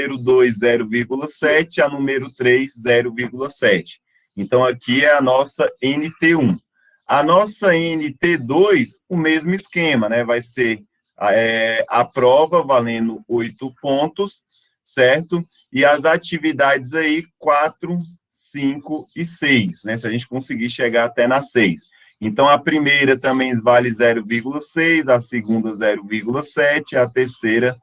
número 2, 0,7, a número 3, 0,7. Então, aqui é a nossa NT1. A nossa NT2, o mesmo esquema, né? Vai ser a prova valendo 8 pontos, certo? E as atividades aí, 4, 5 e 6, né? Se a gente conseguir chegar até na 6. Então, a primeira também vale 0,6, a segunda 0,7, a terceira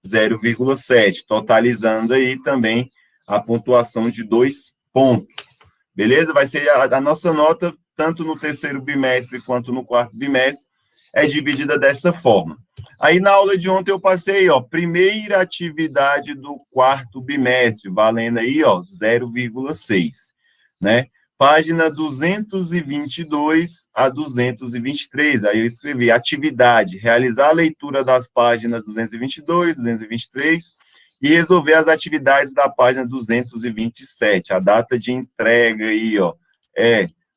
0,7, totalizando aí também a pontuação de 2 pontos. Beleza? Vai ser a nossa nota, tanto no terceiro bimestre quanto no quarto bimestre, é dividida dessa forma. Aí, na aula de ontem, eu passei, ó, primeira atividade do quarto bimestre, valendo aí, ó, 0,6, né? Página 222 a 223, aí eu escrevi atividade, realizar a leitura das páginas 222, 223 e resolver as atividades da página 227. A data de entrega aí, ó,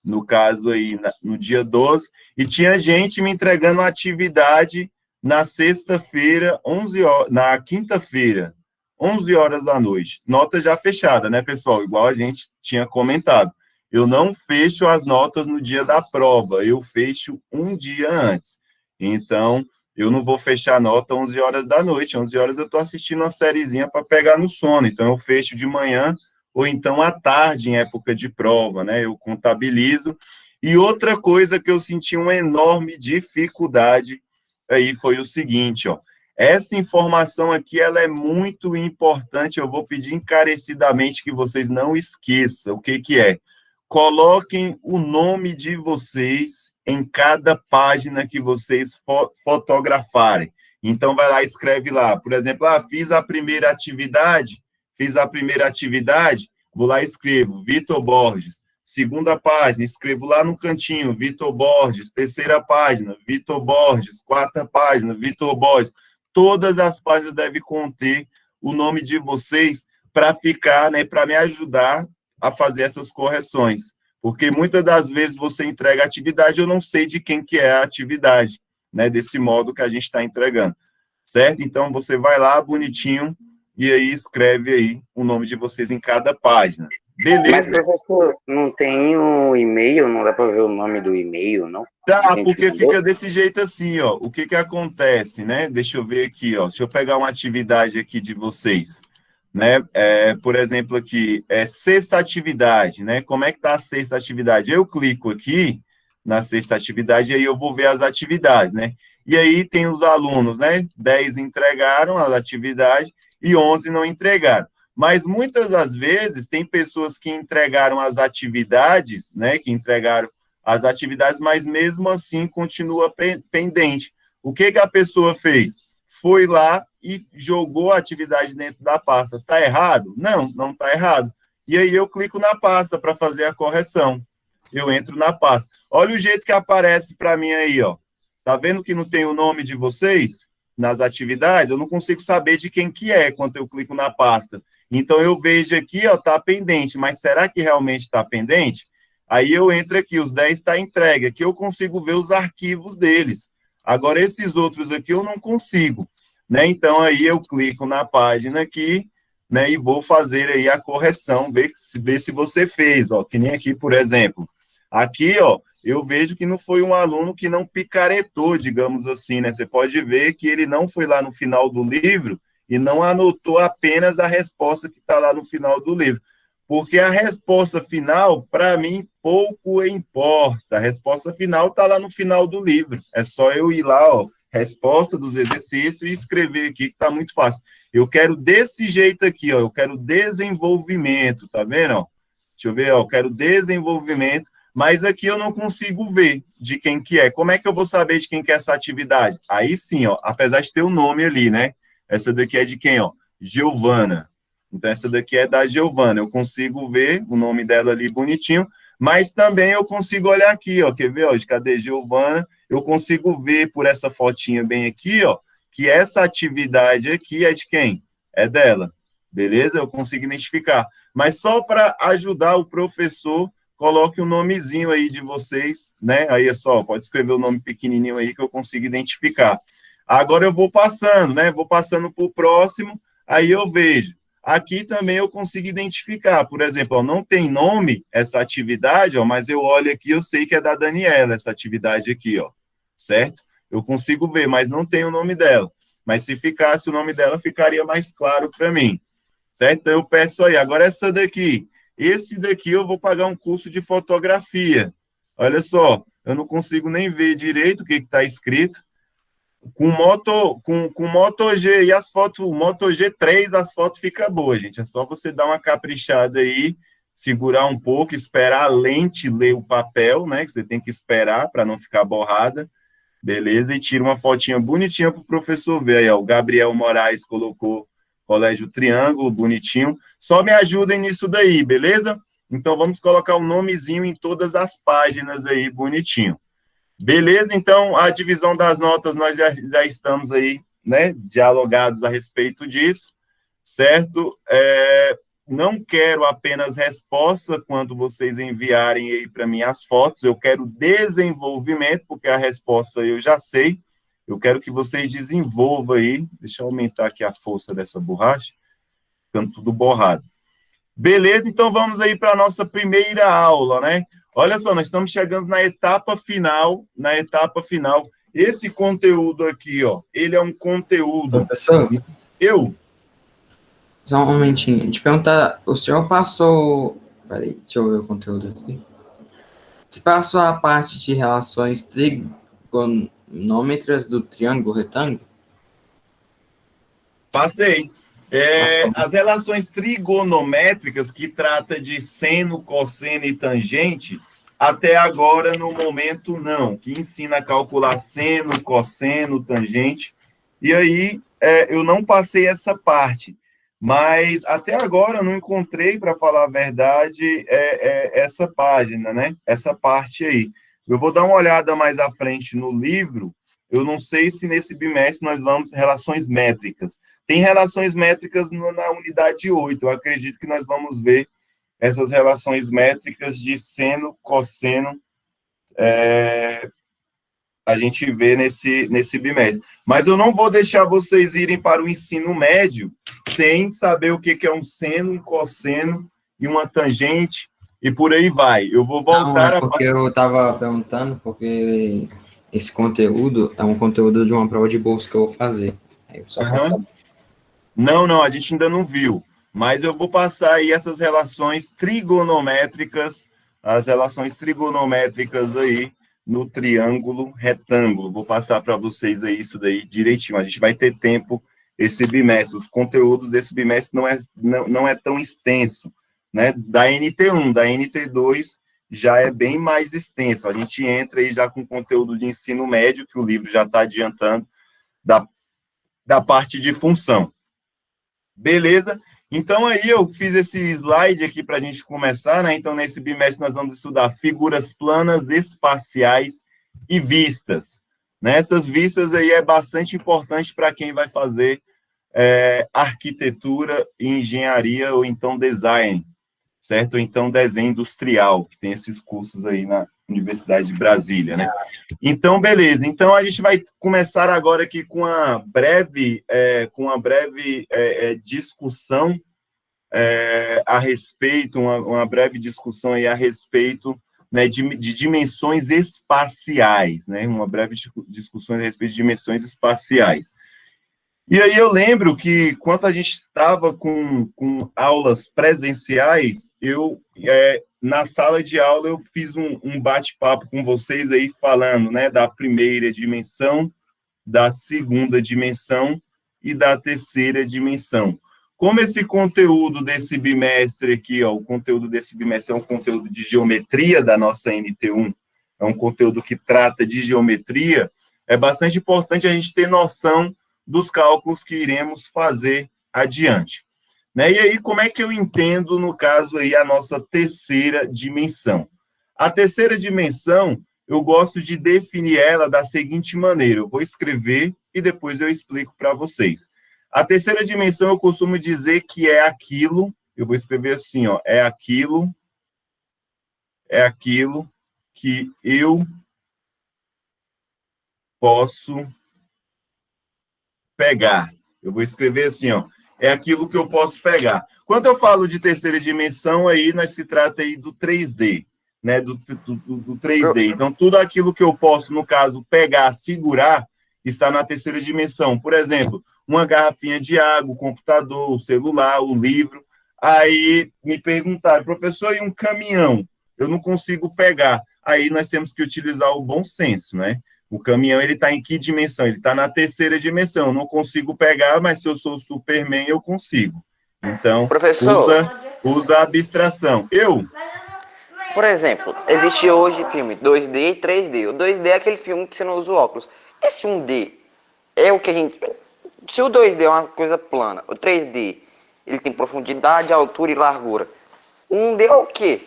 no caso aí, no dia 12, e tinha gente me entregando uma atividade na sexta-feira, 11 horas, na quinta-feira, 11 horas da noite. Nota já fechada, né, pessoal? Igual a gente tinha comentado. Eu não fecho as notas no dia da prova, eu fecho um dia antes. Então, eu não vou fechar a nota 11 horas da noite. 11 horas eu estou assistindo uma sériezinha para pegar no sono. Então, eu fecho de manhã ou então à tarde, em época de prova, né? Eu contabilizo. E outra coisa que eu senti uma enorme dificuldade aí foi o seguinte, ó. Essa informação aqui, ela é muito importante. Eu vou pedir encarecidamente que vocês não esqueçam. O que que é? Coloquem o nome de vocês em cada página que vocês fotografarem. Então, vai lá, escreve lá, por exemplo, fiz a primeira atividade, vou lá e escrevo, Vitor Borges. Segunda página, escrevo lá no cantinho, Vitor Borges. Terceira página, Vitor Borges. Quarta página, Vitor Borges. Todas as páginas devem conter o nome de vocês para ficar, né, para me ajudar a fazer essas correções, porque muitas das vezes você entrega a atividade, eu não sei de quem que é a atividade, né, desse modo que a gente está entregando, certo? Então, você vai lá, bonitinho, e aí escreve aí o nome de vocês em cada página. Beleza? Mas, professor, não tem o e-mail, não dá para ver o nome do e-mail, não? Tá, porque fica desse jeito assim, ó, o que que acontece, né? Deixa eu ver aqui, ó, deixa eu pegar uma atividade aqui de vocês, né? Por exemplo, aqui, sexta atividade, né? Como é que tá a sexta atividade? Eu clico aqui na sexta atividade e aí eu vou ver as atividades, né? E aí tem os alunos, né? 10 entregaram as atividades e 11 não entregaram. Mas muitas das vezes tem pessoas que entregaram as atividades, né? Que entregaram as atividades, mas mesmo assim continua pendente. O que que a pessoa fez? Foi lá e jogou a atividade dentro da pasta. Está errado? Não, não está errado. E aí eu clico na pasta para fazer a correção. Eu entro na pasta. Olha o jeito que aparece para mim aí, ó. Tá vendo que não tem o nome de vocês nas atividades? Eu não consigo saber de quem que é quando eu clico na pasta. Então eu vejo aqui, ó, tá pendente, mas será que realmente está pendente? Aí eu entro aqui, os 10 está entregue. Aqui eu consigo ver os arquivos deles. Agora, esses outros aqui eu não consigo, né? Então, aí eu clico na página aqui, né? E vou fazer aí a correção, ver se você fez, ó. Que nem aqui, por exemplo. Aqui, ó, eu vejo que não foi um aluno que não picaretou, digamos assim, né? Você pode ver que ele não foi lá no final do livro e não anotou apenas a resposta que está lá no final do livro. Porque a resposta final, para mim, pouco importa. A resposta final está lá no final do livro. É só eu ir lá, ó, resposta dos exercícios e escrever aqui, que está muito fácil. Eu quero desse jeito aqui, ó, eu quero desenvolvimento, tá vendo? Ó? Deixa eu ver, ó, eu quero desenvolvimento, mas aqui eu não consigo ver de quem que é. Como é que eu vou saber de quem que é essa atividade? Aí sim, ó, apesar de ter o nome ali, né? Essa daqui é de quem, ó? Giovana. Então, essa daqui é da Giovana. Eu consigo ver o nome dela ali bonitinho, mas também eu consigo olhar aqui, ó. Quer ver, ó? De cadê Giovana? Eu consigo ver por essa fotinha bem aqui, ó, que essa atividade aqui é de quem? É dela. Beleza? Eu consigo identificar. Mas só para ajudar o professor, coloque o nomezinho aí de vocês, né? Aí é só, pode escrever o nome pequenininho aí que eu consigo identificar. Agora eu vou passando, né? Vou passando para o próximo, aí eu vejo. aqui também eu consigo identificar. Por exemplo, ó, não tem nome essa atividade, ó, mas eu olho aqui, eu sei que é da Daniela, essa atividade aqui, ó, certo? Eu consigo ver, mas não tem o nome dela. Mas se ficasse o nome dela, ficaria mais claro para mim, certo? Então eu peço aí. Agora essa daqui, esse daqui eu vou pagar um curso de fotografia. Olha só, eu não consigo nem ver direito o que está escrito. Com Moto G e as fotos, o Moto G3, as fotos ficam boas, gente. É só você dar uma caprichada aí, segurar um pouco, esperar a lente ler o papel, né? Que você tem que esperar para não ficar borrada, beleza? E tira uma fotinha bonitinha para o professor ver aí, ó. O Gabriel Moraes colocou Colégio Triângulo, bonitinho. Só me ajudem nisso daí, beleza? Então vamos colocar o nomezinho em todas as páginas aí, bonitinho. Beleza, então a divisão das notas nós já estamos aí, né, dialogados a respeito disso, certo? Não quero apenas resposta quando vocês enviarem aí para mim as fotos, eu quero desenvolvimento, porque a resposta eu já sei, eu quero que vocês desenvolvam aí, deixa eu aumentar aqui a força dessa borracha, ficando tudo borrado. Beleza, então vamos aí para a nossa primeira aula, né? Olha só, nós estamos chegando na etapa final, Esse conteúdo aqui, ó, ele é um conteúdo... Professor, Eu? só um momentinho. Te perguntar, o senhor passou... Peraí, deixa eu ver o conteúdo aqui. Você passou a parte de relações trigonômetras do triângulo retângulo? Passei. As relações trigonométricas, que trata de seno, cosseno e tangente, até agora, no momento, não. Que ensina a calcular seno, cosseno, tangente. E aí, eu não passei essa parte. Mas, até agora, eu não encontrei, para falar a verdade, essa página, né? Essa parte aí. Eu vou dar uma olhada mais à frente no livro. Eu não sei se nesse bimestre nós vamos relações métricas. Tem relações métricas na unidade 8. Eu acredito que nós vamos ver essas relações métricas de seno, cosseno, a gente vê nesse bimestre. Mas eu não vou deixar vocês irem para o ensino médio sem saber o que é um seno, um cosseno e uma tangente, e por aí vai. Eu vou voltar Não, porque eu estava perguntando, porque esse conteúdo é um conteúdo de uma prova de bolsa que eu vou fazer. Aí eu só faço... Não, a gente ainda não viu. Mas eu vou passar aí essas relações trigonométricas, as relações trigonométricas aí no triângulo retângulo. Vou passar para vocês aí isso daí direitinho. A gente vai ter tempo esse bimestre. Os conteúdos desse bimestre não é tão extenso, né? Da NT1, da NT2 já é bem mais extenso. A gente entra aí já com conteúdo de ensino médio, que o livro já está adiantando, da parte de função. Beleza? Então, aí eu fiz esse slide aqui para a gente começar, né? Então, nesse bimestre, nós vamos estudar figuras planas, espaciais e vistas. Essas vistas aí é bastante importante para quem vai fazer arquitetura, engenharia ou então design, certo? Ou então desenho industrial, que tem esses cursos aí na Universidade de Brasília, né? Então, beleza. Então, a gente vai começar agora aqui com uma breve discussão a respeito, uma breve discussão aí a respeito, né, de dimensões espaciais, né? Uma breve discussão a respeito de dimensões espaciais. E aí eu lembro que, quando a gente estava com aulas presenciais, na sala de aula, eu fiz um bate-papo com vocês aí, falando, né, da primeira dimensão, da segunda dimensão e da terceira dimensão. Como esse conteúdo desse bimestre aqui, ó, o conteúdo desse bimestre é um conteúdo de geometria da nossa NT1, é um conteúdo que trata de geometria, é bastante importante a gente ter noção dos cálculos que iremos fazer adiante. Né? E aí, como é que eu entendo, no caso, aí, a nossa terceira dimensão? A terceira dimensão, eu gosto de definir ela da seguinte maneira, eu vou escrever e depois eu explico para vocês. A terceira dimensão, eu costumo dizer que é aquilo, eu vou escrever assim, ó, é aquilo que eu posso pegar. Eu vou escrever assim, ó, é aquilo que eu posso pegar. Quando eu falo de terceira dimensão, aí nós se trata aí do 3D, né? Do 3D. Então, tudo aquilo que eu posso, no caso, pegar, segurar, está na terceira dimensão. Por exemplo, uma garrafinha de água, o computador, o celular, o livro. Aí me perguntaram, professor, e um caminhão? Eu não consigo pegar. Aí nós temos que utilizar o bom senso, né? O caminhão, ele está em que dimensão? Ele está na terceira dimensão. Eu não consigo pegar, mas se eu sou o Superman, eu consigo. Então, Professor, usa a abstração. por exemplo, existe hoje filme 2D e 3D. O 2D é aquele filme que você não usa o óculos. Esse 1D é o que a gente... Se o 2D é uma coisa plana, o 3D, ele tem profundidade, altura e largura. O 1D é o quê?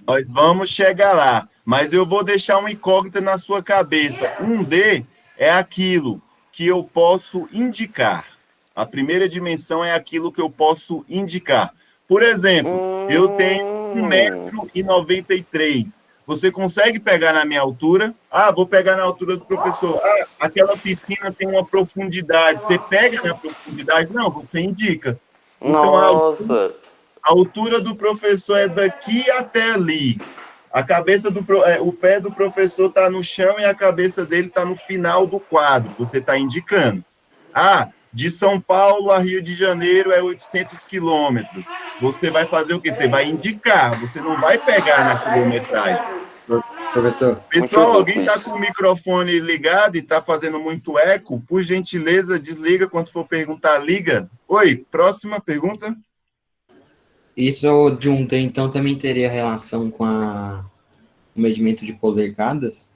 Nós vamos chegar lá, mas eu vou deixar uma incógnita na sua cabeça. 1D é aquilo que eu posso indicar. A primeira dimensão é aquilo que eu posso indicar. Por exemplo, eu tenho 1,93 m. Você consegue pegar na minha altura? Ah, vou pegar na altura do professor. Ah, aquela piscina tem uma profundidade. Você pega na profundidade? Não, você indica. Então, Nossa! a altura do professor é daqui até ali. A cabeça o pé do professor está no chão e a cabeça dele está no final do quadro. Você está indicando. Ah, de São Paulo a Rio de Janeiro é 800 quilômetros. Você vai fazer o quê? Você vai indicar. Você não vai pegar na quilometragem. Professor. Pessoal, alguém está com o microfone ligado e está fazendo muito eco? Por gentileza, desliga. Quando for perguntar, liga. Oi, próxima pergunta. Isso de 1D, então, também teria relação com o medimento de polegadas?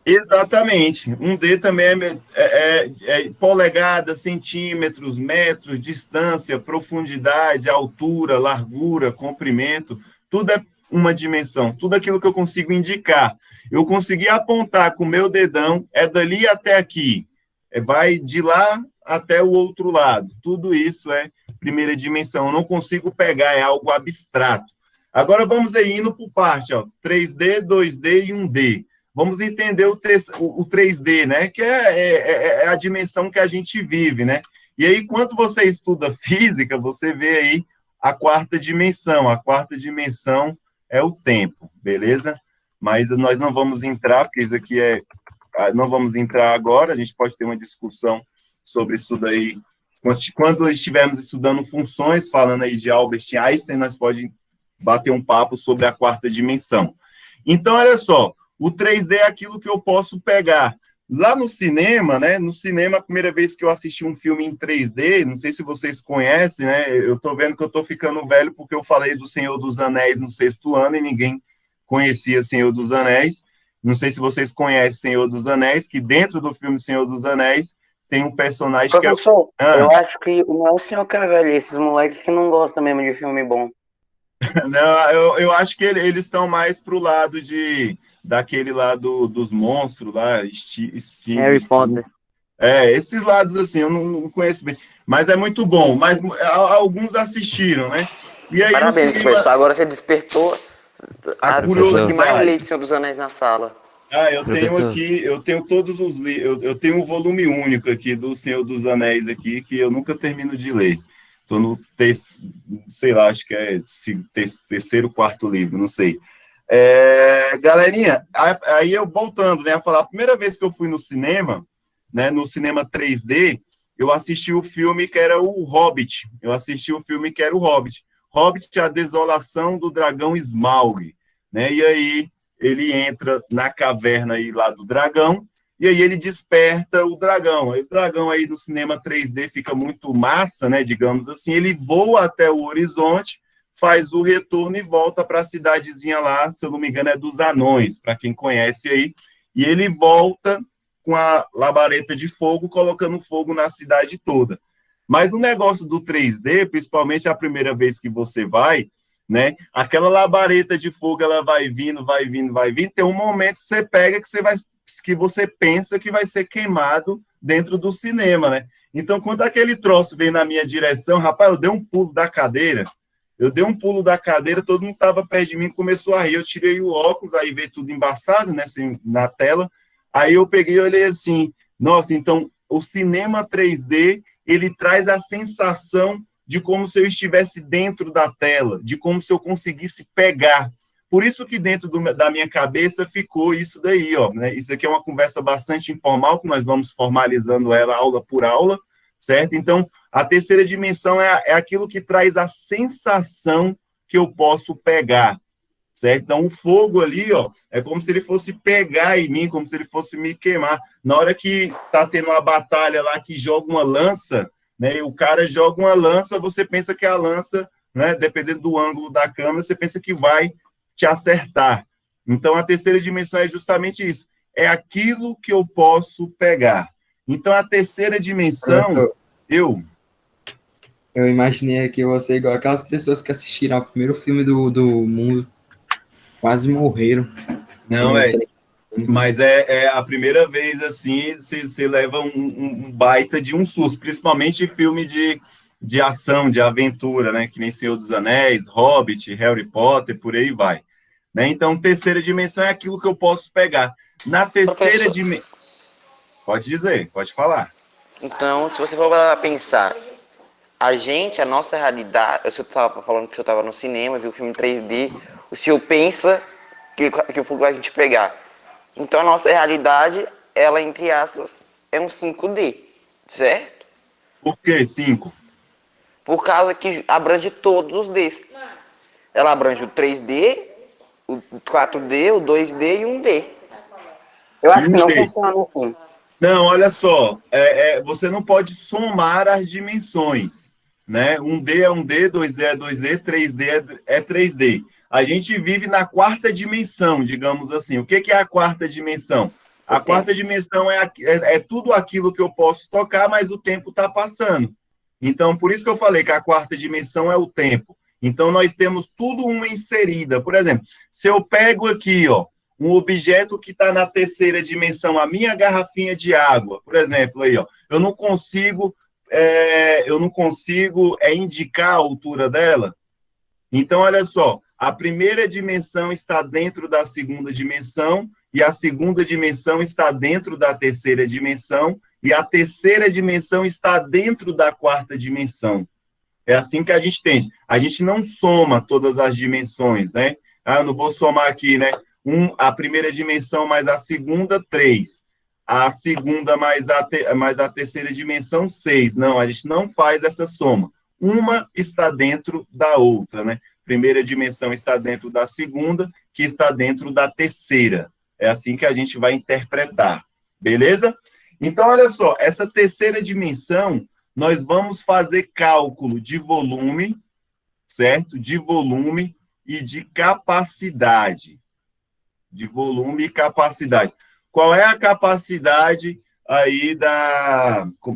Exatamente. 1D também é polegadas, centímetros, metros, distância, profundidade, altura, largura, comprimento. Tudo é uma dimensão. Tudo aquilo que eu consigo indicar. Eu consegui apontar com o meu dedão, é dali até aqui. Vai de lá até o outro lado. Tudo isso é primeira dimensão. Eu não consigo pegar, é algo abstrato. Agora vamos aí indo por parte, ó. 3D, 2D e 1D. Vamos entender o 3D, né? Que é a dimensão que a gente vive, né? E aí, quando você estuda física, você vê aí a quarta dimensão. A quarta dimensão é o tempo, beleza? Mas nós não vamos entrar, porque isso aqui não vamos entrar agora, a gente pode ter uma discussão sobre isso daí. Quando estivermos estudando funções, falando aí de Albert Einstein, nós podemos bater um papo sobre a quarta dimensão. Então, olha só, o 3D é aquilo que eu posso pegar. Lá no cinema, né? No cinema, a primeira vez que eu assisti um filme em 3D, não sei se vocês conhecem, né? Eu tô vendo que eu tô ficando velho porque eu falei do Senhor dos Anéis no 6º ano e ninguém conhecia Senhor dos Anéis. Não sei se vocês conhecem Senhor dos Anéis, que dentro do filme Senhor dos Anéis tem um personagem Professor, que é... eu acho que não é o senhor que é velho, esses moleques que não gostam mesmo de filme bom. Não, eu acho que eles estão mais pro lado daquele lado dos monstros lá, Harry Potter. Esses lados assim, eu não conheço bem, mas é muito bom, mas alguns assistiram, né? E aí, parabéns, professor, agora você despertou a pessoa que mais lê de Senhor dos Anéis na sala. Eu tenho todos os livros, eu tenho um volume único aqui do Senhor dos Anéis aqui, que eu nunca termino de ler. Estou no sei lá, acho que é terceiro, quarto livro, não sei. Galerinha, aí eu voltando, né, a falar, a primeira vez que eu fui no cinema, né, no cinema 3D, eu assisti o filme que era o Hobbit. Hobbit, a Desolação do Dragão Smaug, né, e aí ele entra na caverna aí lá do dragão, e aí ele desperta o dragão. Aí o dragão aí no cinema 3D fica muito massa, né, digamos assim, ele voa até o horizonte, faz o retorno e volta para a cidadezinha lá, se eu não me engano é dos Anões, para quem conhece aí, e ele volta com a labareda de fogo, colocando fogo na cidade toda. Mas o negócio do 3D, principalmente a primeira vez que você vai, né, aquela labareda de fogo, ela vai vindo, tem um momento que você pega que você pensa que vai ser queimado dentro do cinema, né? Então, quando aquele troço veio na minha direção, rapaz, eu dei um pulo da cadeira, todo mundo estava perto de mim, começou a rir, eu tirei o óculos, aí veio tudo embaçado, né, assim, na tela, aí eu peguei e olhei assim, nossa, então, o cinema 3D, ele traz a sensação de como se eu estivesse dentro da tela, de como se eu conseguisse pegar. Por isso que dentro da minha cabeça ficou isso daí, ó, né? Isso aqui é uma conversa bastante informal, que nós vamos formalizando ela aula por aula, certo? Então, a terceira dimensão é aquilo que traz a sensação que eu posso pegar, certo? Então, o fogo ali, ó, é como se ele fosse pegar em mim, como se ele fosse me queimar. Na hora que tá tendo uma batalha lá que joga uma lança, né, e o cara joga uma lança, você pensa que a lança, né, dependendo do ângulo da câmera, você pensa que vai te acertar. Então, a terceira dimensão é justamente isso. É aquilo que eu posso pegar. Então, a terceira dimensão, Professor, eu imaginei aqui você igual aquelas pessoas que assistiram ao primeiro filme do mundo, quase morreram. não, No trem. mas é a primeira vez, assim, você leva um baita de um susto, principalmente filme de ação, de aventura, né? Que nem Senhor dos Anéis, Hobbit, Harry Potter, por aí vai. Né? Então, terceira dimensão é aquilo que eu posso pegar. Na terceira Professor, dimensão... Pode dizer, pode falar. então, se você for para pensar, a nossa realidade, eu estava falando que eu estava no cinema, viu o filme em 3D, o senhor pensa que o fogo vai a gente pegar. Então, a nossa realidade, ela, entre aspas, é um 5D, certo? Por quê? 5. Por causa que abrange todos os Ds. Ela abrange o 3D, o 4D, o 2D e o 1D. Eu E acho que um não D. funciona assim. Não, olha só, você não pode somar as dimensões, né? 1D é 1D, 2D é 2D, 3D é 3D. A gente vive na quarta dimensão, digamos assim. O que é a quarta dimensão? O A quarta tempo. dimensão é tudo aquilo que eu posso tocar, mas o tempo está passando. Então, por isso que eu falei que a quarta dimensão é o tempo. Então, nós temos tudo uma inserida. Por exemplo, se eu pego aqui, ó, um objeto que está na terceira dimensão, a minha garrafinha de água, por exemplo, aí, ó, eu não consigo indicar a altura dela. Então, olha só, a primeira dimensão está dentro da segunda dimensão e a segunda dimensão está dentro da terceira dimensão e a terceira dimensão está dentro da quarta dimensão. É assim que a gente tem. A gente não soma todas as dimensões, né? Ah, eu não vou somar aqui, né? A primeira dimensão mais a segunda, 3. A segunda mais a terceira dimensão, 6. Não, a gente não faz essa soma. Uma está dentro da outra, né? Primeira dimensão está dentro da segunda, que está dentro da terceira. É assim que a gente vai interpretar. Beleza? Então, olha só, essa terceira dimensão, nós vamos fazer cálculo de volume, certo? De volume e de capacidade. De volume e capacidade. Qual é a capacidade aí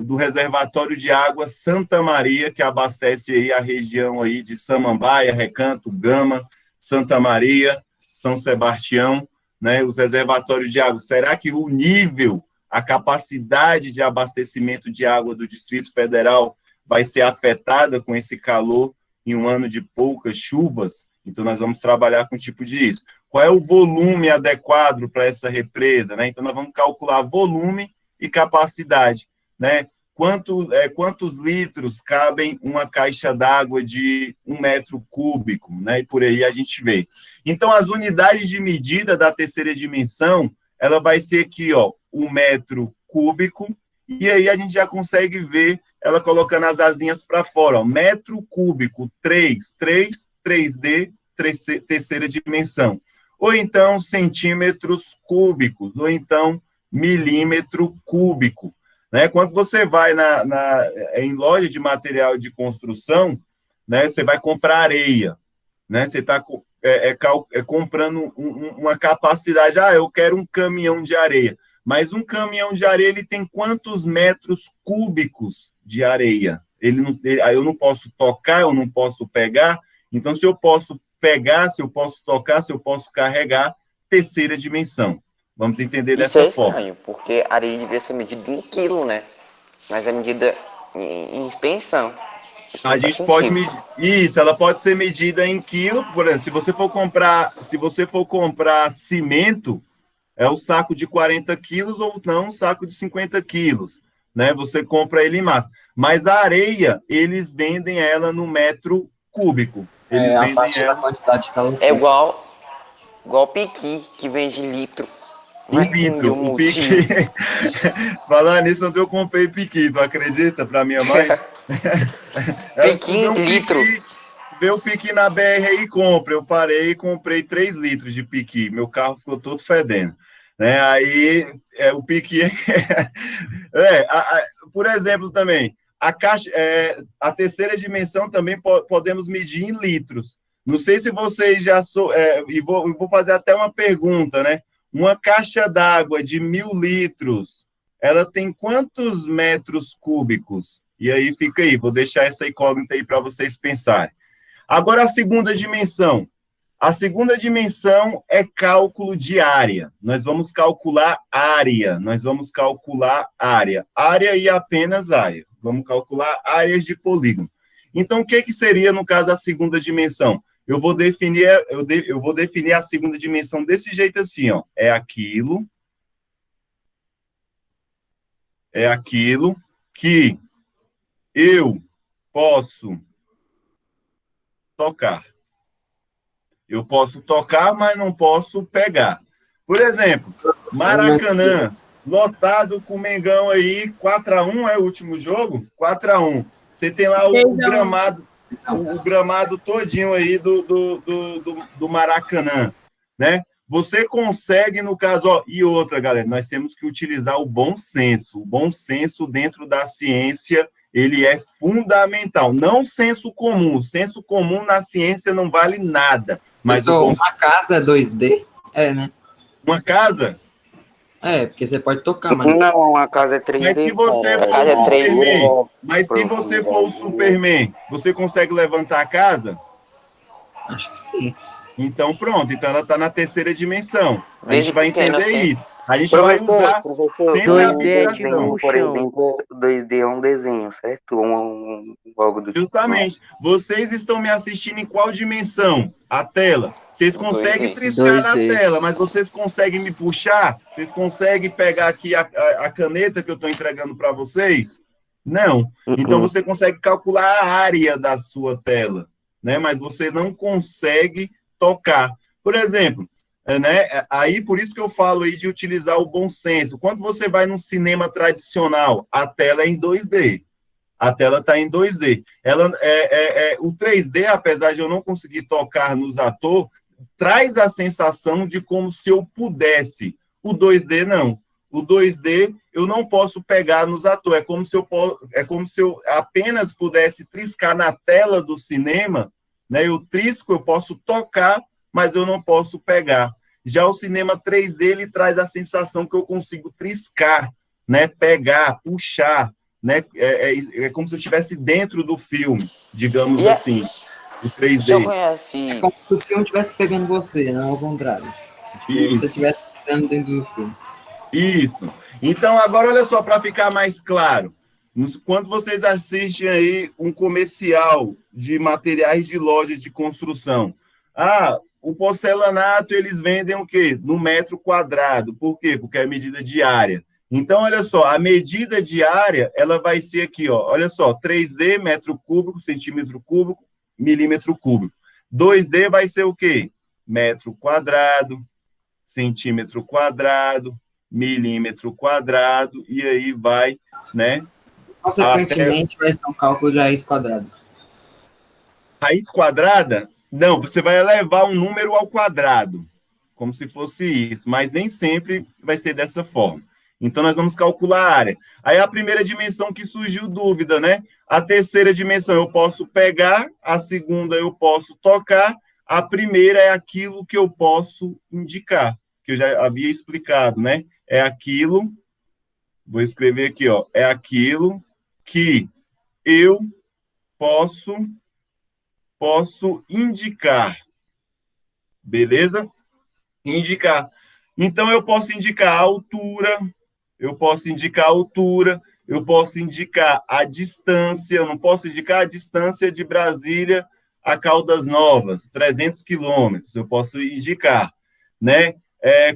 do reservatório de água Santa Maria, que abastece aí a região aí de Samambaia, Recanto, Gama, Santa Maria, São Sebastião, né? Os reservatórios de água. Será que o nível, a capacidade de abastecimento de água do Distrito Federal vai ser afetada com esse calor em um ano de poucas chuvas? Então, nós vamos trabalhar com um tipo de isso. Qual é o volume adequado para essa represa, né? Então, nós vamos calcular volume e capacidade, né? Quantos litros cabem uma caixa d'água de 1 metro cúbico, né? E por aí a gente vê. Então, as unidades de medida da terceira dimensão, ela vai ser aqui, ó, 1 metro cúbico, e aí a gente já consegue ver ela colocando as asinhas para fora, ó, metro cúbico, 3D, terceira dimensão. Ou então centímetros cúbicos, ou então milímetro cúbico. Né? Quando você vai em loja de material de construção, né, você vai comprar areia. Né? Você está comprando uma capacidade. Ah, eu quero um caminhão de areia. Mas um caminhão de areia ele tem quantos metros cúbicos de areia? Eu não posso tocar, eu não posso pegar. Então, se eu posso pegar, se eu posso tocar, se eu posso carregar, terceira dimensão. Vamos entender Isso dessa é forma. estranho, porque a areia devia ser medida em quilo, né? Mas é medida em extensão. Isso A não faz gente pode sentido. medir. Isso, ela pode ser medida em quilo. Por exemplo, se você for comprar cimento, é o saco de 40 quilos ou não, um saco de 50 quilos. né? Você compra ele em massa. Mas a areia, eles vendem ela no metro cúbico. Eles A vendem partir da ela quantidade que ela É for. igual Piqui, que vende litro. Não em entendi litro. o O piqui. motivo. Falar nisso, ontem eu comprei piqui, tu acredita? Para minha mãe. Ela Piqui disse, vê em um litro. piqui, vê o piqui na BR aí e compra. Eu parei e comprei 3 litros de piqui. Meu carro ficou todo fedendo. Né? Aí, o piqui... por exemplo, também, a terceira dimensão também podemos medir em litros. Não sei se vocês já... vou fazer até uma pergunta, né? Uma caixa d'água de 1.000 litros, ela tem quantos metros cúbicos? E aí fica aí, vou deixar essa incógnita aí para vocês pensarem. Agora a segunda dimensão. A segunda dimensão é cálculo de área. Nós vamos calcular área. Área e apenas área. Vamos calcular áreas de polígono. Então, o que seria, no caso, a segunda dimensão? Eu vou definir a segunda dimensão desse jeito assim, ó. É aquilo que eu posso tocar. Eu posso tocar, mas não posso pegar. Por exemplo, Maracanã, lotado com o Mengão aí, 4-1 é o último jogo? 4-1. Você tem lá o gramado todinho aí do Maracanã, né? Você consegue, no caso, ó, e outra, galera, nós temos que utilizar o bom senso. O bom senso dentro da ciência, ele é fundamental. Não senso comum. O senso comum na ciência não vale nada. Mas Uma casa é 2D? É, né? Uma casa? É, porque você pode tocar, mas Não, a casa é 3D. Mas se você A for casa é o 3D. Superman, você consegue levantar a casa? acho que sim. Então, pronto. Então, ela está na terceira dimensão. A gente Desde vai pequeno, entender assim. isso. A gente vai usar sempre a 2D é tipo abstração. o por chão. exemplo, 2D é um desenho, certo? Algo do tipo. Justamente. Vocês estão me assistindo em qual dimensão? A tela. Vocês conseguem 2D. triscar na 2D. tela, mas vocês conseguem me puxar? Vocês conseguem pegar aqui a caneta que eu estou entregando para vocês? Não. Então, você consegue calcular a área da sua tela, né? Mas você não consegue tocar. Por exemplo, né? Aí, por isso que eu falo aí de utilizar o bom senso. Quando você vai num cinema tradicional, a tela é em 2D. A tela está em 2D. O 3D, apesar de eu não conseguir tocar nos atores, traz a sensação de como se eu pudesse. O 2D, não. O 2D, eu não posso pegar nos atores. É como se eu apenas pudesse triscar na tela do cinema, né? Eu trisco, eu posso tocar, mas eu não posso pegar. Já o cinema 3D, ele traz a sensação que eu consigo triscar, né? Pegar, puxar, né? É como se eu estivesse dentro do filme, digamos assim, o 3D. O senhor conhece... É como se o filme estivesse pegando você, não ao contrário. Tipo, você estivesse entrando dentro do filme. Isso. Então, agora, olha só, para ficar mais claro. Quando vocês assistem aí um comercial de materiais de loja de construção, o porcelanato, eles vendem o quê? No metro quadrado. Por quê? Porque é medida diária. Então, olha só, a medida diária, ela vai ser aqui, ó, olha só, 3D, metro cúbico, centímetro cúbico, milímetro cúbico. 2D vai ser o quê? Metro quadrado, centímetro quadrado, milímetro quadrado, e aí vai, né? Consequentemente, vai ser um cálculo de raiz quadrada. Raiz quadrada? Não, você vai elevar um número ao quadrado, como se fosse isso, mas nem sempre vai ser dessa forma. Então, nós vamos calcular a área. Aí, a primeira dimensão que surgiu dúvida, né? A terceira dimensão eu posso pegar, a segunda eu posso tocar, a primeira é aquilo que eu posso indicar, que eu já havia explicado, né? É aquilo, vou escrever aqui, ó, é aquilo que eu posso indicar. Beleza? Indicar. Então, eu posso indicar a altura, eu posso indicar a distância, eu não posso indicar a distância de Brasília a Caldas Novas, 300 quilômetros, eu posso indicar, né?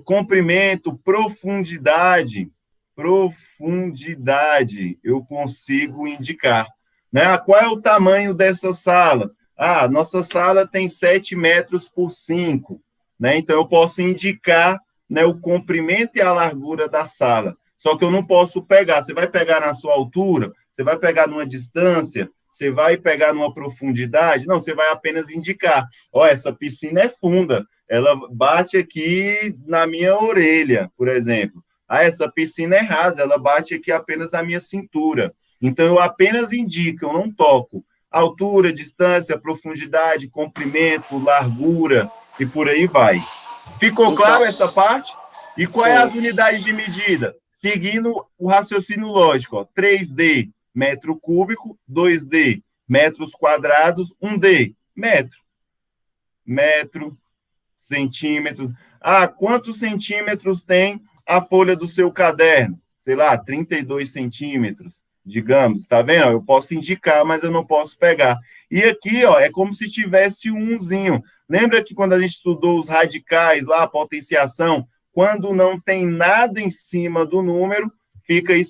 Comprimento, profundidade, profundidade eu consigo indicar. Né? Ah, qual é o tamanho dessa sala? Ah, nossa sala tem 7 metros por 5. Né? Então, eu posso indicar, né, o comprimento e a largura da sala. Só que eu não posso pegar. Você vai pegar na sua altura? Você vai pegar numa distância? Você vai pegar numa profundidade? Não, você vai apenas indicar. Ó, essa piscina é funda. Ela bate aqui na minha orelha, por exemplo. Ah, essa piscina é rasa, ela bate aqui apenas na minha cintura. Então, eu apenas indico, eu não toco. Altura, distância, profundidade, comprimento, largura e por aí vai. Ficou claro essa parte? E qual é as unidades de medida? Seguindo o raciocínio lógico, ó, 3D, metro cúbico, 2D, metros quadrados, 1D, metro. Metro, centímetros. Ah, quantos centímetros tem a folha do seu caderno? Sei lá, 32 centímetros, digamos, tá vendo? Eu posso indicar, mas eu não posso pegar. E aqui, ó, é como se tivesse umzinho. Lembra que quando a gente estudou os radicais lá, a potenciação, quando não tem nada em cima do número, fica aí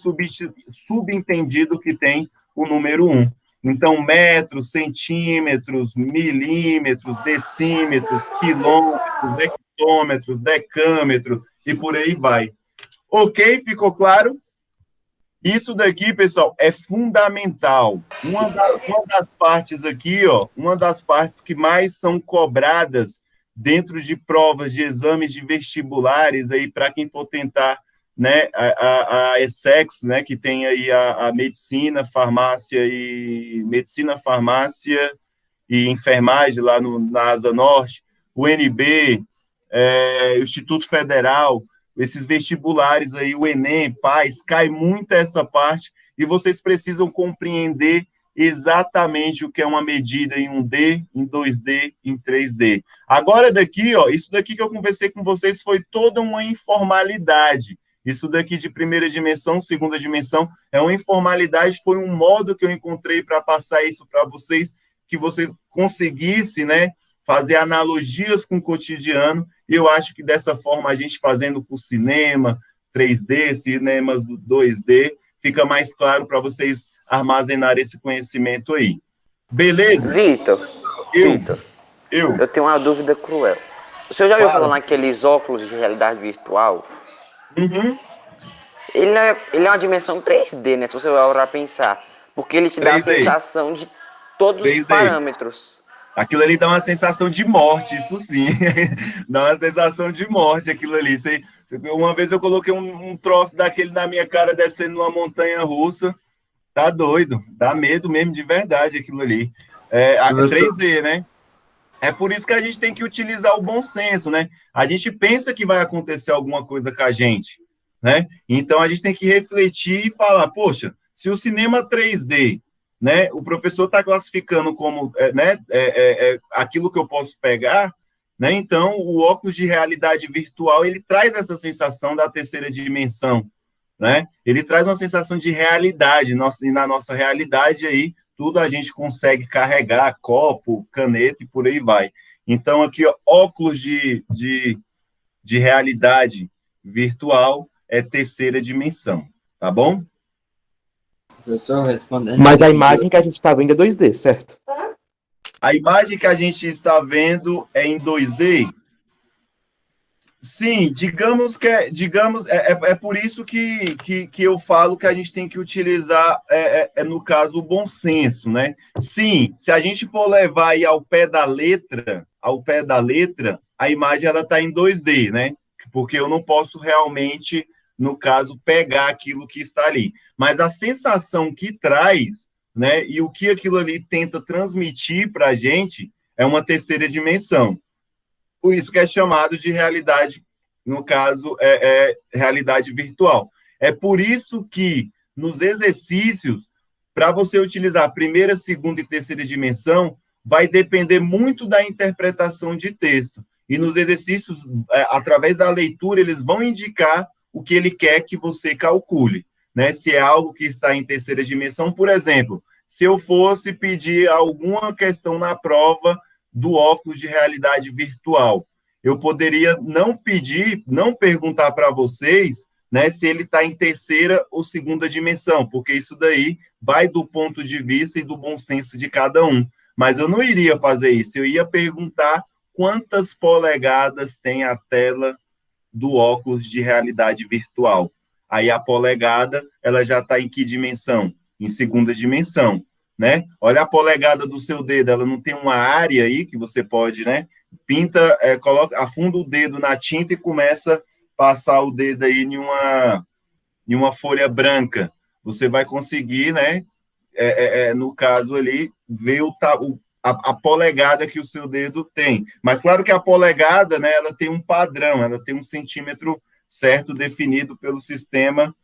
subentendido que tem o número 1. Então, metros, centímetros, milímetros, decímetros, quilômetros, hectômetros, decâmetros, e por aí vai. Ok? Ficou claro? Isso daqui, pessoal, é fundamental. Uma das partes aqui, ó, uma das partes que mais são cobradas dentro de provas de exames de vestibulares aí para quem for tentar, né, a ESSEX, né, que tem aí a medicina, farmácia e enfermagem lá na Asa Norte, o UNB, o Instituto Federal, esses vestibulares aí, o Enem, PAS, cai muito essa parte e vocês precisam compreender exatamente o que é uma medida em 1D, em 2D, em 3D. Agora daqui, ó, isso daqui que eu conversei com vocês foi toda uma informalidade. Isso daqui de primeira dimensão, segunda dimensão, é uma informalidade, foi um modo que eu encontrei para passar isso para vocês, que vocês conseguissem, né, fazer analogias com o cotidiano, e eu acho que dessa forma, a gente fazendo com cinema, 3D, cinemas 2D, fica mais claro para vocês armazenarem esse conhecimento aí. Beleza? Vitor, eu tenho uma dúvida cruel. O senhor já ouviu falar naqueles óculos de realidade virtual? Uhum. Ele é uma dimensão 3D, né? Se você vai orar pensar. Porque ele te dá a sensação de todos 3D. Os parâmetros. Aquilo ali dá uma sensação de morte, isso sim. Dá uma sensação de morte aquilo ali. Uma vez eu coloquei um troço daquele na minha cara descendo numa montanha russa. Tá doido. Dá medo mesmo, de verdade, aquilo ali. A 3D, né? É por isso que a gente tem que utilizar o bom senso, né? A gente pensa que vai acontecer alguma coisa com a gente, né? Então, a gente tem que refletir e falar, poxa, se o cinema 3D, né, o professor está classificando como, né, aquilo que eu posso pegar, né? Então, o óculos de realidade virtual, ele traz essa sensação da terceira dimensão, né? Ele traz uma sensação de realidade, e na nossa realidade aí, tudo a gente consegue carregar, copo, caneta e por aí vai. Então, aqui, ó, óculos de realidade virtual é terceira dimensão, tá bom? Professor, respondendo. Mas a imagem que a gente está vendo é 2D, certo? A imagem que a gente está vendo é em 2D? Sim, digamos que é por isso que eu falo que a gente tem que utilizar, no caso, o bom senso, né? Sim, se a gente for levar aí ao pé da letra, a imagem ela está em 2D, né? Porque eu não posso realmente, no caso, pegar aquilo que está ali. Mas a sensação que traz, né? E o que aquilo ali tenta transmitir para a gente é uma terceira dimensão. Por isso que é chamado de realidade, no caso, realidade virtual. É por isso que, nos exercícios, para você utilizar a primeira, segunda e terceira dimensão, vai depender muito da interpretação de texto. E nos exercícios, através da leitura, eles vão indicar o que ele quer que você calcule, né? Se é algo que está em terceira dimensão, por exemplo, se eu fosse pedir alguma questão na prova do óculos de realidade virtual, eu poderia não perguntar para vocês, né, se ele está em terceira ou segunda dimensão, porque isso daí vai do ponto de vista e do bom senso de cada um. Mas eu não iria fazer isso, eu ia perguntar quantas polegadas tem a tela do óculos de realidade virtual. Aí a polegada, ela já está em que dimensão? Em segunda dimensão, né? Olha a polegada do seu dedo, ela não tem uma área aí que você pode, né? Pinta, afunda o dedo na tinta e começa a passar o dedo aí em uma folha branca. Você vai conseguir, né? No caso ali, ver a polegada que o seu dedo tem. Mas claro que a polegada, né, ela tem um padrão, ela tem um centímetro certo definido pelo sistema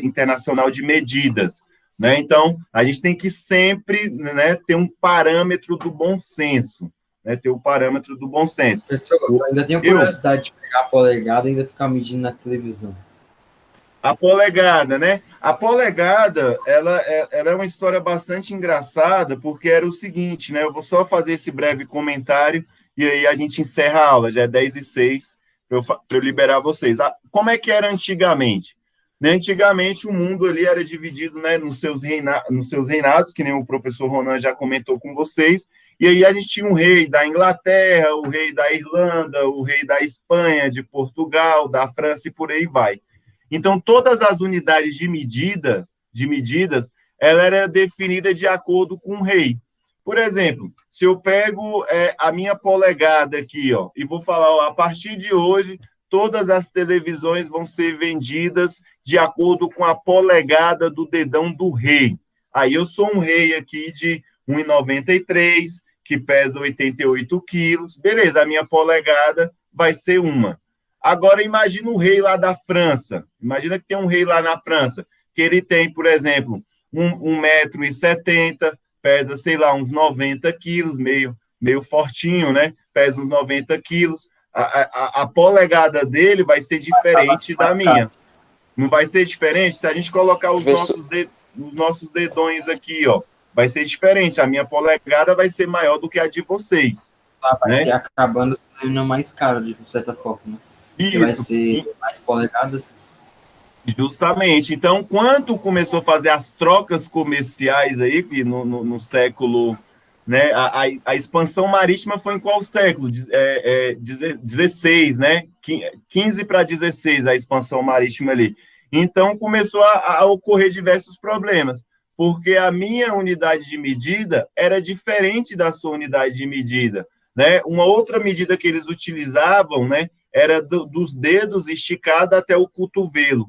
internacional de medidas, né? Então, a gente tem que sempre, né, ter um parâmetro do bom senso, né, ter o parâmetro do bom senso. Professor, eu ainda tenho curiosidade de pegar a polegada e ainda ficar medindo na televisão. A polegada, né? A polegada, ela é uma história bastante engraçada, porque era o seguinte, né? Eu vou só fazer esse breve comentário e aí a gente encerra a aula, já é 10h06, para eu liberar vocês. Como é que era antigamente? Né? Antigamente, o mundo ali era dividido, né, nos seus reinados, que nem o professor Ronan já comentou com vocês, e aí a gente tinha um rei da Inglaterra, o rei da Irlanda, o rei da Espanha, de Portugal, da França e por aí vai. Então, todas as unidades de medidas, ela era definida de acordo com o rei. Por exemplo, se eu pego a minha polegada aqui, ó, e vou falar, ó, a partir de hoje, todas as televisões vão ser vendidas de acordo com a polegada do dedão do rei. Aí eu sou um rei aqui de 1,93, que pesa 88 quilos. Beleza, a minha polegada vai ser uma. Agora, imagina o rei lá da França. Imagina que tem um rei lá na França, que ele tem, por exemplo, 1,70 m, pesa, sei lá, uns 90 quilos, meio fortinho, né? Pesa uns 90 quilos. A polegada dele vai ser diferente da minha. Não vai ser diferente? Se a gente colocar os nossos dedões aqui, ó, vai ser diferente. A minha polegada vai ser maior do que a de vocês. Vai ser acabando sendo mais caro, de certa forma, né? Isso. Vai ser mais polegadas. Justamente. Então, quando começou a fazer as trocas comerciais aí, que no século, né, a expansão marítima foi em qual século? 16, né? 15 para 16, a expansão marítima ali. Então, começou a ocorrer diversos problemas, porque a minha unidade de medida era diferente da sua unidade de medida, né? Uma outra medida que eles utilizavam, né, era dos dedos esticado até o cotovelo.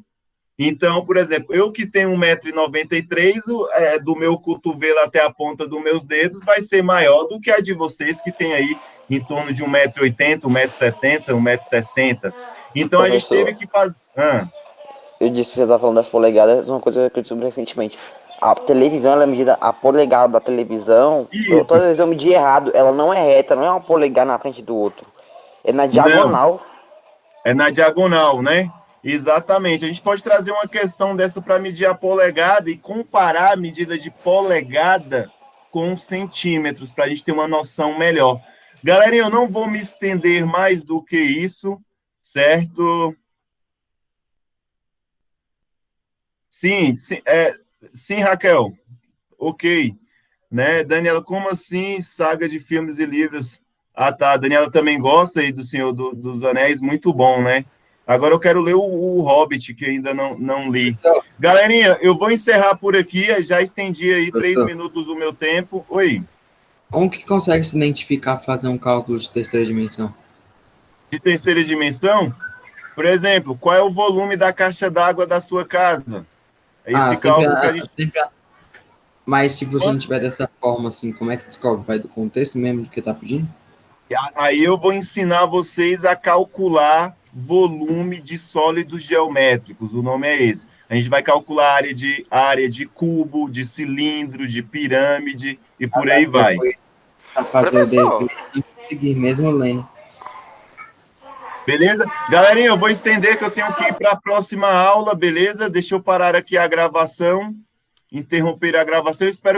Então, por exemplo, eu que tenho 1,93 m, do meu cotovelo até a ponta dos meus dedos vai ser maior do que a de vocês, que tem aí em torno de 1,80 m, 1,70 m, 1,60 m. Então, a gente teve que fazer... Eu disse que você está falando das polegadas, uma coisa que eu descobri recentemente. A televisão, ela é medida, a polegada da televisão, toda vez eu medi errado, ela não é reta, não é uma polegada na frente do outro. É na diagonal. Não. É na diagonal, né? Exatamente. A gente pode trazer uma questão dessa para medir a polegada e comparar a medida de polegada com centímetros, para a gente ter uma noção melhor. Galerinha, eu não vou me estender mais do que isso, certo? Sim, sim, Raquel. Ok. Né? Daniela, como assim saga de filmes e livros? Ah, tá. A Daniela também gosta aí do Senhor dos Anéis, muito bom, né? Agora eu quero ler o Hobbit, que ainda não li. Galerinha, eu vou encerrar por aqui, já estendi aí 3 minutos do meu tempo. Oi. Como que consegue se identificar, fazer um cálculo de terceira dimensão? De terceira dimensão? Por exemplo, qual é o volume da caixa d'água da sua casa? É esse cálculo que a gente... Mas se você não tiver dessa forma, assim, como é que descobre? Vai do contexto mesmo do que está pedindo? Aí eu vou ensinar vocês a calcular volume de sólidos geométricos, o nome é esse. A gente vai calcular área de cubo, de cilindro, de pirâmide e por aí vai. Para fazer o desenho, seguir mesmo lendo. Beleza? Galerinha, eu vou estender que eu tenho que ir para a próxima aula, beleza? Deixa eu parar aqui a gravação, interromper a gravação. Eu espero